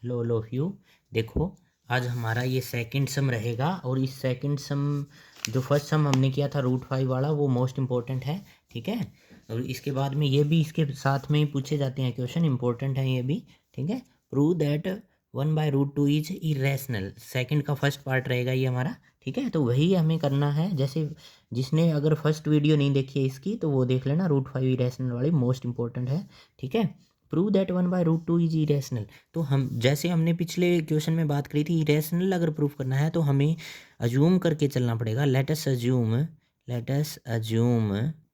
Hello all of you. देखो, आज हमारा ये सेकंड सम रहेगा और इस सेकंड सम जो फर्स्ट सम हमने किया था √5 वाला वो मोस्ट इम्पोर्टेंट है। ठीक है, और इसके बाद में ये भी इसके साथ में ही पूछे जाते हैं क्वेश्चन, इंपॉर्टेंट है ये भी। ठीक है, prove that 1/√2 is irrational, second का फर्स्ट पार्ट रहेगा ये हमारा। ठीक है, तो वही हमें करना है। जैसे जिसने अगर फर्स्ट वीडियो नहीं देखी है इसकी तो वो देख लेना, √5 इरेशनल वाली मोस्ट इंपॉर्टेंट है। ठीक है, प्रूव दैट 1/√2 इज इरेशनल। तो हम जैसे हमने पिछले क्वेश्चन में बात करी थी, इरेशनल अगर प्रूफ करना है तो हमें अज्यूम करके चलना पड़ेगा। लेट अस अज्यूम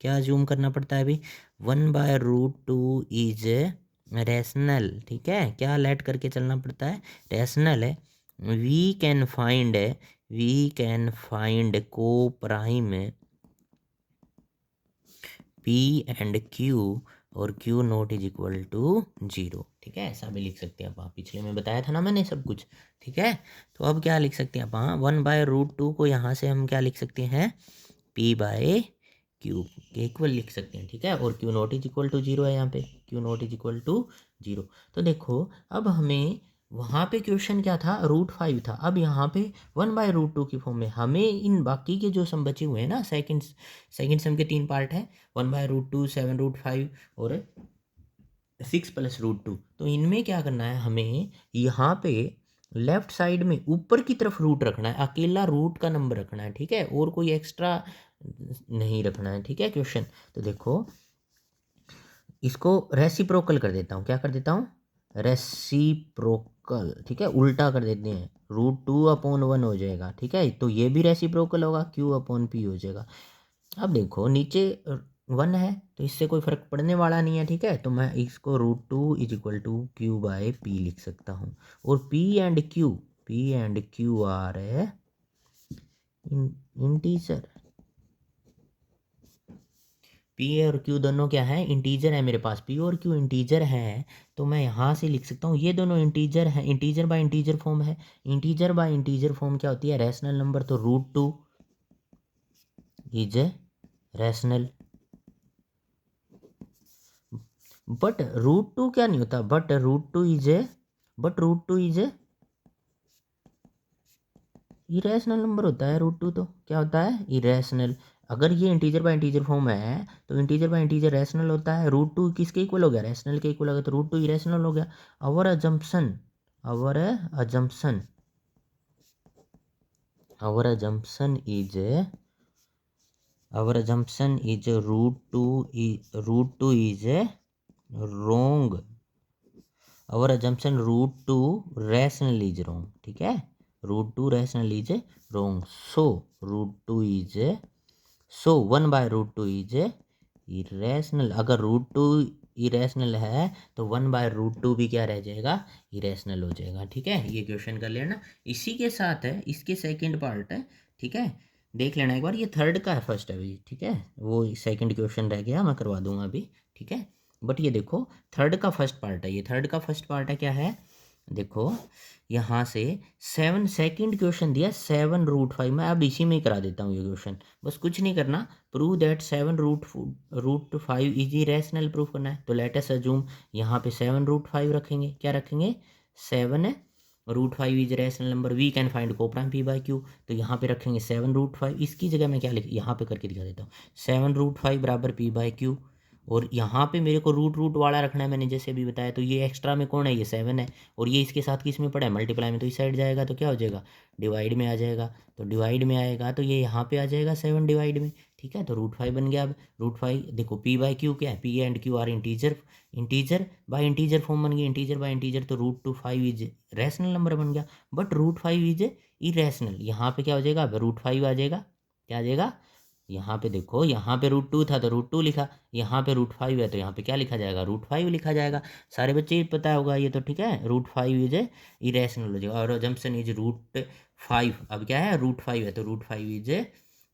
क्या अज्यूम करना पड़ता है अभी, 1/√2 इज रेशनल। ठीक है, क्या लेट करके चलना पड़ता है, रेशनल है। We can find coprime P and Q और Q not is equal to 0। ठीक है, ऐसा भी लिख सकते हैं आप पिछले में बताया था ना मैंने सब कुछ। ठीक है, तो अब क्या लिख सकते हैं आप, 1/√2 को यहाँ से हम क्या लिख सकते हैं, P/Q के इक्वल लिख सकते हैं। ठीक है, और Q not is equal to 0 है यहाँ पे, Q not is equal to 0। तो देखो, अब हमें वहाँ पे क्वेश्चन क्या था, √5 था, अब यहाँ पे 1/√2 की फॉर्म में हमें इन बाकी के जो सम बचे हुए हैं ना, सेकंड सम के 3 पार्ट है, 1/√2, 7√5 और 6+√2। तो इनमें क्या करना है, हमें यहाँ पे लेफ्ट साइड में ऊपर की तरफ रूट रखना है, अकेला रूट का नंबर रखना है। ठीक है, और कोई एक्स्ट्रा नहीं रखना है। ठीक है क्वेश्चन, तो देखो इसको रेसिप्रोकल कर देता हूँ, क्या कर देता हूँ, रेसिप्रोकल। ठीक है, उल्टा कर देते हैं, √2/1 हो जाएगा। ठीक है, तो ये भी रेसिप्रोकल होगा, Q/P हो जाएगा। अब देखो नीचे 1 है तो इससे कोई फर्क पड़ने वाला नहीं है। ठीक है, तो मैं इसको √2 इज इक्वल टू Q/P लिख सकता हूँ। और P and Q are integer, P और Q दोनों क्या है, इंटीजर है मेरे पास। P और Q इंटीजर है तो मैं यहाँ से लिख सकता हूँ ये दोनों इंटीजर है, इंटीजर बाय इंटीजर फॉर्म है। इंटीजर बाय इंटीजर फॉर्म क्या होती है, रैशनल नंबर, तो √2 इज रैशनल। बट √2 क्या नहीं होता, बट √2 इज इरेशनल नंबर होता है। √2 तो क्या होता है, इरेशनल। अगर ये इंटीजर बाय इंटीजर फॉर्म है तो इंटीजर बाय इंटीजर रैशनल होता है। √2 किसके इक्वल हो गया, रैशनल के इक्वल हो गया, तो √2 इरेशनल हो गया। Our assumption our assumption our assumption is √2 is wrong. our assumption √2 rational is wrong. ठीक है, √2 rational is wrong, so √2 is so 1/√2 is irrational। अगर √2 इरेशनल है तो 1/√2 भी क्या रह जाएगा, इरेशनल हो जाएगा। ठीक है, ये क्वेश्चन कर लेना। इसी के साथ है इसके सेकंड पार्ट है। ठीक है, देख लेना एक बार, ये थर्ड का है, फर्स्ट है अभी। ठीक है, वो सेकंड क्वेश्चन रह गया, मैं करवा दूंगा अभी। ठीक है, बट ये देखो थर्ड का फर्स्ट पार्ट है, ये थर्ड का फर्स्ट पार्ट है, क्या है देखो, यहाँ से 7 सेकंड क्वेश्चन दिया, 7√5। मैं अब इसी में ही करा देता हूँ ये क्वेश्चन, बस कुछ नहीं करना। Prove that 7√5 is irrational proof करना है। तो लेट अस अज्यूम यहाँ पे 7√5 रखेंगे, क्या रखेंगे, 7√5 is rational number. We can find coprime P/Q। तो यहाँ पे रखेंगे 7√5, इसकी जगह मैं क्या लिख, यहाँ पे करके दिखा देता हूँ, 7√5 बराबर P/Q। और यहाँ पे मेरे को रूट वाला रखना है, मैंने जैसे अभी बताया। तो ये एक्स्ट्रा में कौन है, ये 7 है, और ये इसके साथ किस में पड़ा है, मल्टीप्लाई में, तो इस साइड जाएगा तो क्या हो जाएगा, डिवाइड में आ जाएगा। तो डिवाइड में आएगा तो ये यहाँ पे आ जाएगा 7 डिवाइड में। ठीक है, तो √5 बन गया। अब √5 देखो, P/Q क्या है, P and Q are integer, integer by integer form बन गई, इंटीजर बाय इंटीजर, तो √5 इज रैशनल नंबर बन गया। बट √5 इज इरेशनल, यहाँ पे क्या हो जाएगा, अब √5 आ जाएगा, क्या आ जाएगा, यहाँ पे देखो, यहाँ पे √2 था तो √2 लिखा, यहाँ पे √5 है तो यहाँ पे क्या लिखा जाएगा, √5 लिखा जाएगा। सारे बच्चे ही पता होगा ये तो। ठीक है, √5 इज इरेशनल हो जाएगा, और जम्पसन इज √5। अब क्या है, √5 है तो √5 is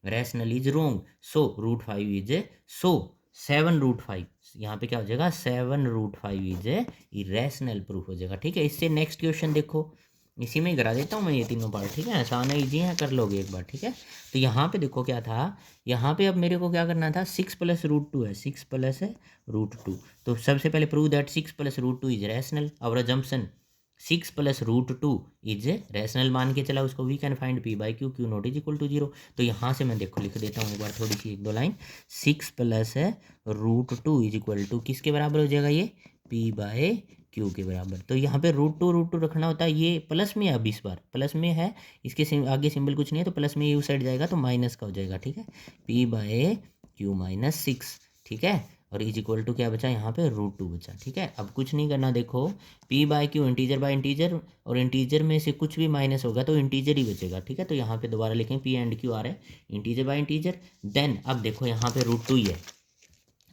rational is wrong, so √5 is so 7√5, यहाँ पे क्या हो जाएगा, 7√5 इज इरेशनल प्रूफ हो जाएगा। ठीक है, इससे नेक्स्ट क्वेश्चन देखो, इसी में ही करा देता हूँ मैं ये तीनों पार्ट। ठीक है, आसान है, ईजी है, कर लोगे एक बार। ठीक है, तो यहाँ पे देखो क्या था, यहाँ पे अब मेरे को क्या करना था, 6+√2 है, 6+√2। तो सबसे पहले प्रूव दैट 6+√2 इज रैशनल। और assumption 6 plus root two is rational मान के चला उसको, we can find P by Q, Q not is equal to 0। तो यहाँ से मैं देखो लिख देता हूँ एक बार थोड़ी सी 1-2 line. 6 plus root two is equal to किसके बराबर हो जाएगा ये, पी बाय क्यू के बराबर। तो यहाँ पे रूट टू रखना होता है, ये प्लस में है, अब इस बार प्लस में है, इसके आगे सिंबल कुछ नहीं है तो प्लस में ये उस साइड जाएगा तो माइनस का हो जाएगा, ठीक है, पी बाय क्यू माइनस 6, ठीक है। और इज इक्वल टू क्या बचा यहाँ पे, रूट टू बचा, ठीक है। अब कुछ नहीं करना, देखो P by Q integer by integer, और इंटीजर में से कुछ भी माइनस होगा तो इंटीजर ही बचेगा, ठीक है। तो यहाँ पे दोबारा लिखें पी एंड क्यू आ रहा है इंटीजर बाय इंटीजर। देन अब देखो यहाँ पे रूट टू ही है,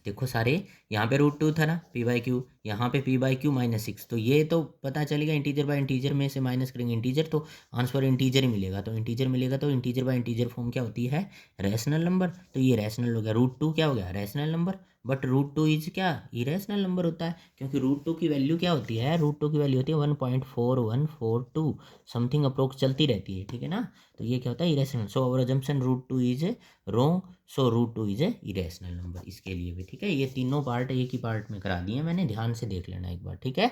देखो सारे यहाँ पे रूट टू था ना, पी बाई क्यू, यहाँ पे पी बाई क्यू माइनस 6, तो ये तो पता चलेगा इंटीजर बाय इंटीजर में से माइनस करेंगे इंटीजर तो आंसर इंटीजर ही मिलेगा। तो इंटीजर मिलेगा तो इंटीजर बाय इंटीजर फॉर्म क्या होती है, रैशनल नंबर। तो ये रैशनल हो गया, रूट टू क्या हो गया, rational number. But root two is क्या, इरेशनल नंबर होता है, क्योंकि रूट टू की वैल्यू क्या होती है, रूट टू की वैल्यू होती है 1.4142 समथिंग अप्रोक्स चलती रहती है, ठीक है ना। तो ये क्या होता है, irrational. So our assumption root two is wrong, so root two is a irrational number इसके लिए भी, ठीक है। ये तीनों पार्ट एक ही पार्ट में करा दिए मैंने, ध्यान से देख लेना एक बार, ठीक है।